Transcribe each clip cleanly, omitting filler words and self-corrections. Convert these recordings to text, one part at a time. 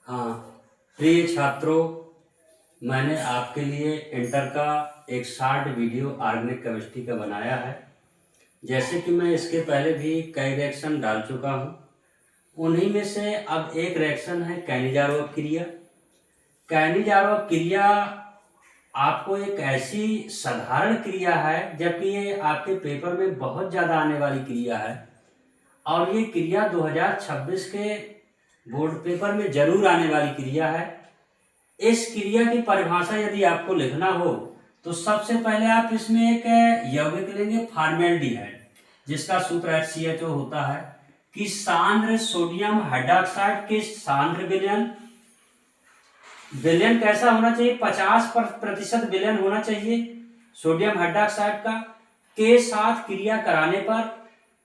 हाँ, प्रिय छात्रों, मैंने आपके लिए इंटर का एक शॉर्ट वीडियो ऑर्गेनिक केमिस्ट्री का बनाया है। जैसे कि मैं इसके पहले भी कई रिएक्शन डाल चुका हूँ। उन्हीं में से अब एक रिएक्शन है कैनिजारोव क्रिया। कैनिजारोव क्रिया आपको एक ऐसी साधारण क्रिया है, जबकि ये आपके पेपर में बहुत ज़्यादा आने वाली क्रिया है और ये क्रिया 2026 के बोर्ड पेपर में जरूर आने वाली क्रिया है। इस क्रिया की परिभाषा यदि आपको लिखना हो तो सबसे पहले आप इसमें एक यौगिक लेंगे फॉर्मेल्डिहाइड, जिसका सूत्र HCHO होता है कि सांद्र सोडियम हाइड्रॉक्साइड के सांद्र विलयन कैसा होना चाहिए, 50% विलयन होना चाहिए सोडियम हाइड्रॉक्साइड का के साथ क्रिया कराने पर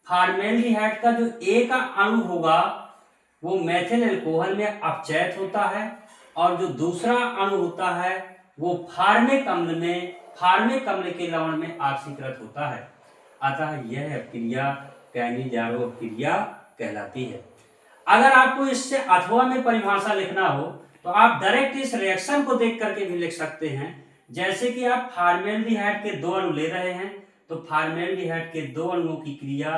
फॉर्मेल्डिहाइड का जो ए का अणु होगा वो मेथिल अल्कोहल में अपचयित होता है और जो दूसरा अणु होता है वो फार्मिक अम्ल के लवण में ऑक्सीकृत होता है। अतः यह क्रिया कैनिजारोव क्रिया कहलाती है। अगर आपको इससे अथवा में परिभाषा लिखना हो तो आप डायरेक्ट इस रिएक्शन को देख करके भी लिख सकते हैं। जैसे कि आप फॉर्मेल्डिहाइड के दो अणु ले रहे हैं तो फॉर्मेल्डिहाइड के दो अणुओं की क्रिया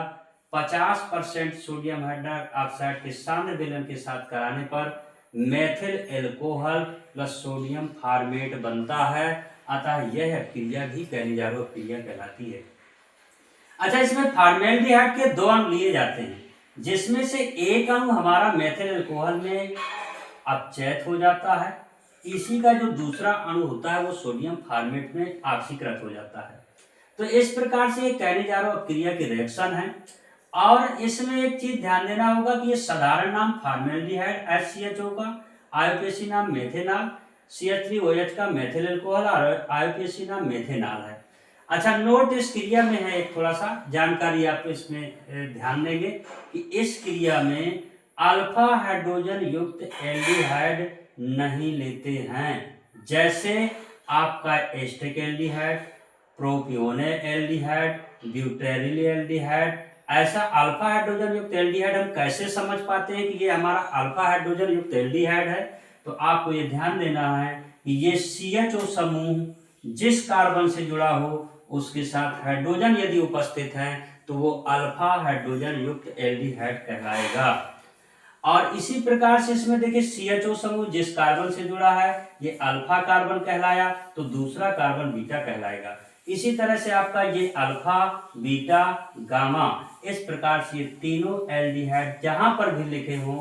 50% सोडियम हाइड्रॉक्साइड के सांद्र विलयन के साथ कराने पर methyl alcohol plus sodium format बनता है। अतः यह क्रिया भी कैनिजारोव क्रिया कहलाती है। अच्छा, इसमें फॉर्मेल्डिहाइड के दो अणु लिए जाते हैं, जिसमें से एक अणु हमारा मेथिल अल्कोहल में अपचयित हो जाता है। इसी का जो दूसरा अणु होता है वो सोडियम फॉर्मेट में ऑक्सीकृत हो जाता है। तो इस प्रकार से कैनिजारोव क्रिया की रिएक्शन है। और इसमें एक चीज ध्यान देना होगा कि ये साधारण नाम फॉर्मेल्डिहाइड HCHO का, आईयूपीएसी नाम मेथेनॉल, CH3OH का मेथिल अल्कोहल और आईयूपीएसी नाम मेथेनॉल है। अच्छा, नोट इस क्रिया में है एक थोड़ा सा जानकारी आप इसमें ध्यान देंगे कि इस क्रिया में अल्फा हाइड्रोजन युक्त एल्डिहाइड नहीं लेते हैं। जैसे आपका acetic aldehyde, propionic aldehyde, butyryl aldehyde, ऐसा अल्फा हाइड्रोजन युक्त एल्डिहाइड हम कैसे समझ पाते हैं कि ये हमारा अल्फा हाइड्रोजन युक्त एल्डिहाइड है? तो आपको ये ध्यान देना है कि ये CHO समूह जिस कार्बन से जुड़ा हो उसके साथ हाइड्रोजन यदि उपस्थित है तो वो अल्फा हाइड्रोजन युक्त एल्डिहाइड कहलाएगा। और इसी प्रकार से इसमें देखिए CHO समूह जिस कार्बन से जुड़ा है ये अल्फा कार्बन कहलाया तो दूसरा कार्बन बीटा कहलाएगा। इसी तरह से आपका ये अल्फा, बीटा, गामा, इस प्रकार से ये तीनों एल्डिहाइड जहां पर भी लिखे हों